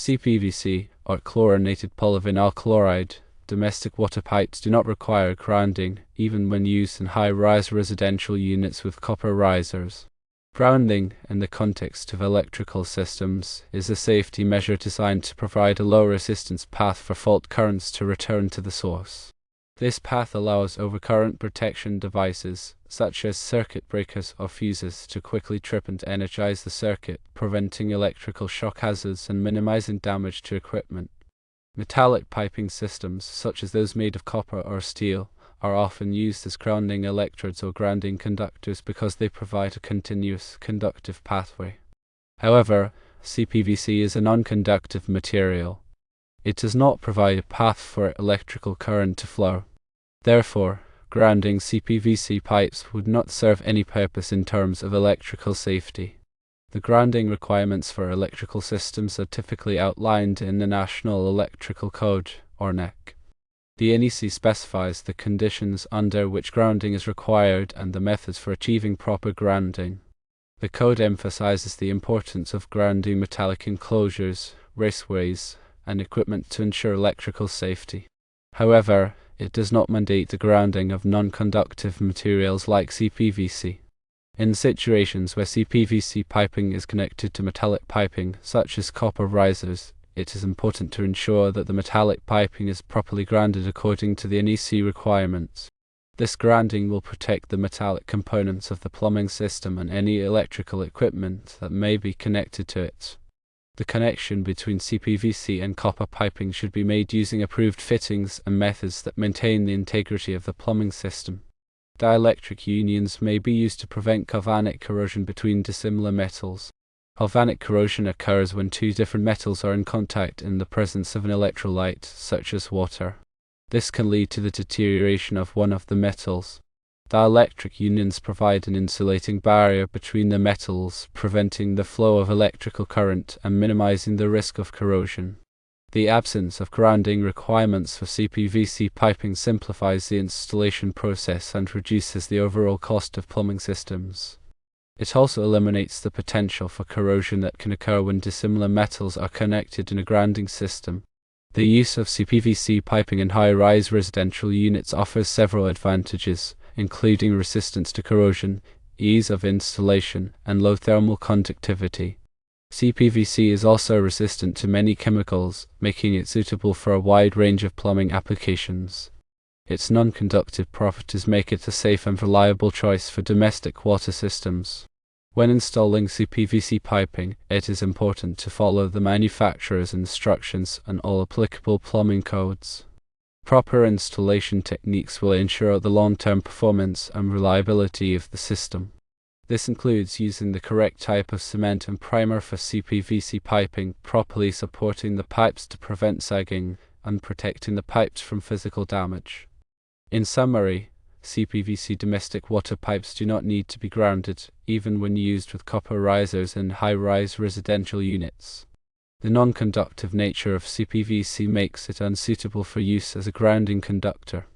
CPVC, or chlorinated polyvinyl chloride, domestic water pipes do not require grounding, even when used in high-rise residential units with copper risers. Grounding, in the context of electrical systems, is a safety measure designed to provide a low-resistance path for fault currents to return to the source. This path allows overcurrent protection devices, such as circuit breakers or fuses, to quickly trip and energize the circuit, preventing electrical shock hazards and minimizing damage to equipment. Metallic piping systems, such as those made of copper or steel, are often used as grounding electrodes or grounding conductors because they provide a continuous conductive pathway. However, CPVC is a non-conductive material. It does not provide a path for electrical current to flow. Therefore, grounding CPVC pipes would not serve any purpose in terms of electrical safety. The grounding requirements for electrical systems are typically outlined in the National Electrical Code, or NEC. The NEC specifies the conditions under which grounding is required and the methods for achieving proper grounding. The code emphasizes the importance of grounding metallic enclosures, raceways, and equipment to ensure electrical safety. However, it does not mandate the grounding of non-conductive materials like CPVC. In situations where CPVC piping is connected to metallic piping, such as copper risers, it is important to ensure that the metallic piping is properly grounded according to the NEC requirements. This grounding will protect the metallic components of the plumbing system and any electrical equipment that may be connected to it. The connection between CPVC and copper piping should be made using approved fittings and methods that maintain the integrity of the plumbing system. Dielectric unions may be used to prevent galvanic corrosion between dissimilar metals. Galvanic corrosion occurs when two different metals are in contact in the presence of an electrolyte, such as water. This can lead to the deterioration of one of the metals. Dielectric unions provide an insulating barrier between the metals, preventing the flow of electrical current and minimizing the risk of corrosion. The absence of grounding requirements for CPVC piping simplifies the installation process and reduces the overall cost of plumbing systems. It also eliminates the potential for corrosion that can occur when dissimilar metals are connected in a grounding system. The use of CPVC piping in high-rise residential units offers several advantages, including resistance to corrosion, ease of installation, and low thermal conductivity. CPVC is also resistant to many chemicals, making it suitable for a wide range of plumbing applications. Its non-conductive properties make it a safe and reliable choice for domestic water systems. When installing CPVC piping, it is important to follow the manufacturer's instructions and all applicable plumbing codes. Proper installation techniques will ensure the long-term performance and reliability of the system. This includes using the correct type of cement and primer for CPVC piping, properly supporting the pipes to prevent sagging, and protecting the pipes from physical damage. In summary, CPVC domestic water pipes do not need to be grounded, even when used with copper risers in high-rise residential units. The non-conductive nature of CPVC makes it unsuitable for use as a grounding conductor.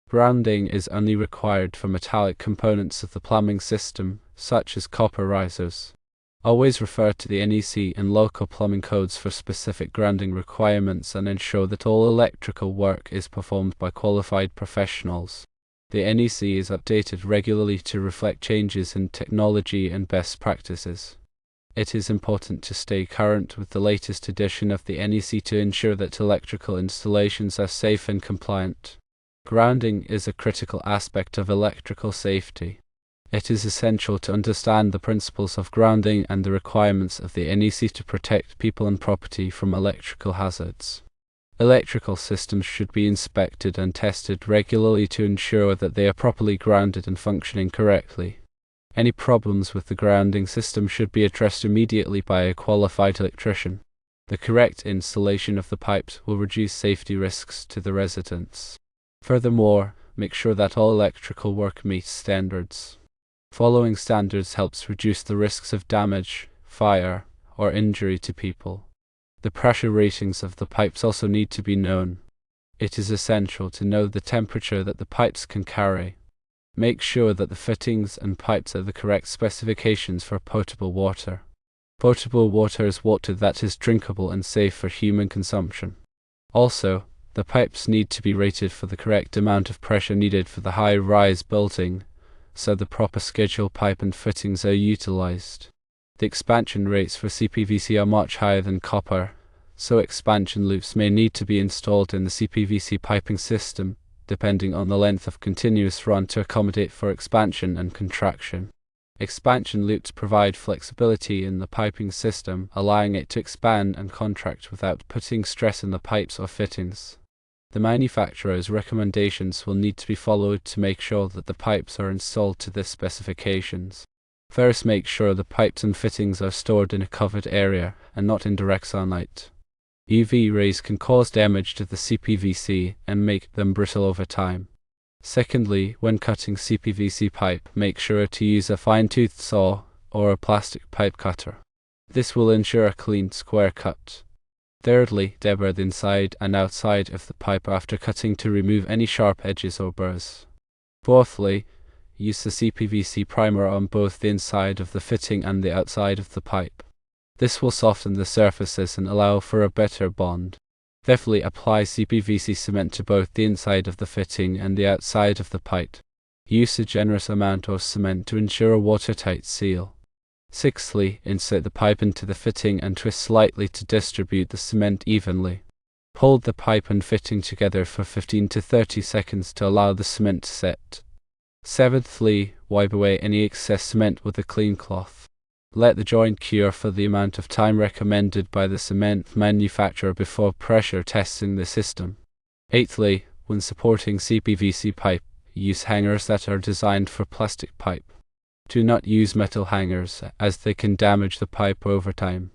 Grounding is only required for metallic components of the plumbing system, such as copper risers. Always refer to the NEC and local plumbing codes for specific grounding requirements and ensure that all electrical work is performed by qualified professionals. The NEC is updated regularly to reflect changes in technology and best practices. It is important to stay current with the latest edition of the NEC to ensure that electrical installations are safe and compliant. Grounding is a critical aspect of electrical safety. It is essential to understand the principles of grounding and the requirements of the NEC to protect people and property from electrical hazards. Electrical systems should be inspected and tested regularly to ensure that they are properly grounded and functioning correctly. Any problems with the grounding system should be addressed immediately by a qualified electrician. The correct installation of the pipes will reduce safety risks to the residents. Furthermore, make sure that all electrical work meets standards. Following standards helps reduce the risks of damage, fire, or injury to people. The pressure ratings of the pipes also need to be known. It is essential to know the temperature that the pipes can carry. Make sure that the fittings and pipes are the correct specifications for potable water. Potable water is water that is drinkable and safe for human consumption. Also, the pipes need to be rated for the correct amount of pressure needed for the high-rise building, so the proper schedule pipe and fittings are utilized. The expansion rates for CPVC are much higher than copper, so expansion loops may need to be installed in the CPVC piping system, depending on the length of continuous run to accommodate for expansion and contraction. Expansion loops provide flexibility in the piping system, allowing it to expand and contract without putting stress on the pipes or fittings. The manufacturer's recommendations will need to be followed to make sure that the pipes are installed to the specifications. First, make sure the pipes and fittings are stored in a covered area and not in direct sunlight. UV rays can cause damage to the CPVC and make them brittle over time. Secondly, when cutting CPVC pipe, make sure to use a fine-toothed saw or a plastic pipe cutter. This will ensure a clean, square cut. Thirdly, deburr the inside and outside of the pipe after cutting to remove any sharp edges or burrs. Fourthly, use the CPVC primer on both the inside of the fitting and the outside of the pipe. This will soften the surfaces and allow for a better bond. Fifthly, apply CPVC cement to both the inside of the fitting and the outside of the pipe. Use a generous amount of cement to ensure a watertight seal. Sixthly, insert the pipe into the fitting and twist slightly to distribute the cement evenly. Hold the pipe and fitting together for 15 to 30 seconds to allow the cement to set. Seventhly, wipe away any excess cement with a clean cloth. Let the joint cure for the amount of time recommended by the cement manufacturer before pressure testing the system. Eighthly, when supporting CPVC pipe, use hangers that are designed for plastic pipe. Do not use metal hangers, as they can damage the pipe over time.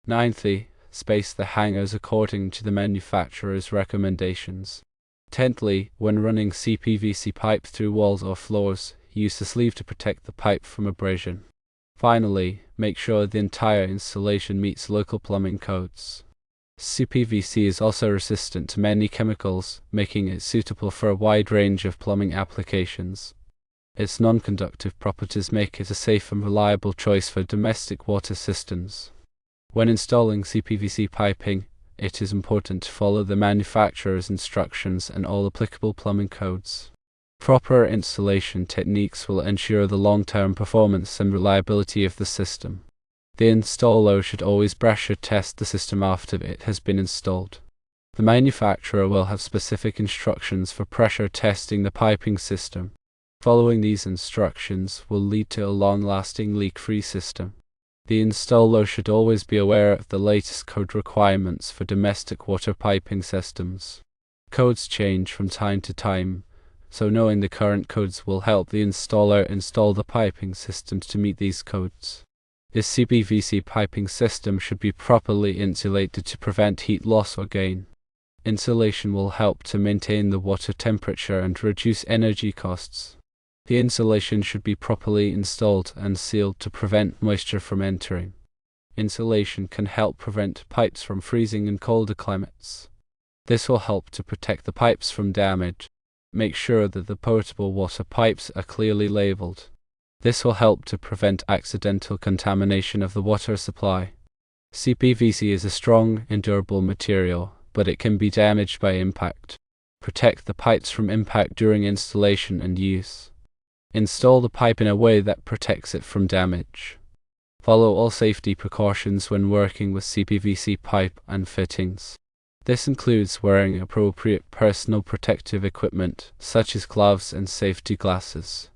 Ninthly, space the hangers according to the manufacturer's recommendations. Tenthly, when running CPVC pipe through walls or floors, use a sleeve to protect the pipe from abrasion. Finally, make sure the entire installation meets local plumbing codes. CPVC is also resistant to many chemicals, making it suitable for a wide range of plumbing applications. Its non-conductive properties make it a safe and reliable choice for domestic water systems. When installing CPVC piping, it is important to follow the manufacturer's instructions and all applicable plumbing codes. Proper installation techniques will ensure the long-term performance and reliability of the system. The installer should always pressure test the system after it has been installed. The manufacturer will have specific instructions for pressure testing the piping system. Following these instructions will lead to a long-lasting leak-free system. The installer should always be aware of the latest code requirements for domestic water piping systems. Codes change from time to time, so knowing the current codes will help the installer install the piping systems to meet these codes. The CPVC piping system should be properly insulated to prevent heat loss or gain. Insulation will help to maintain the water temperature and reduce energy costs. The insulation should be properly installed and sealed to prevent moisture from entering. Insulation can help prevent pipes from freezing in colder climates. This will help to protect the pipes from damage. Make sure that the potable water pipes are clearly labeled. This will help to prevent accidental contamination of the water supply. CPVC is a strong and durable material, but it can be damaged by impact. Protect the pipes from impact during installation and use. Install the pipe in a way that protects it from damage. Follow all safety precautions when working with CPVC pipe and fittings. This includes wearing appropriate personal protective equipment, such as gloves and safety glasses.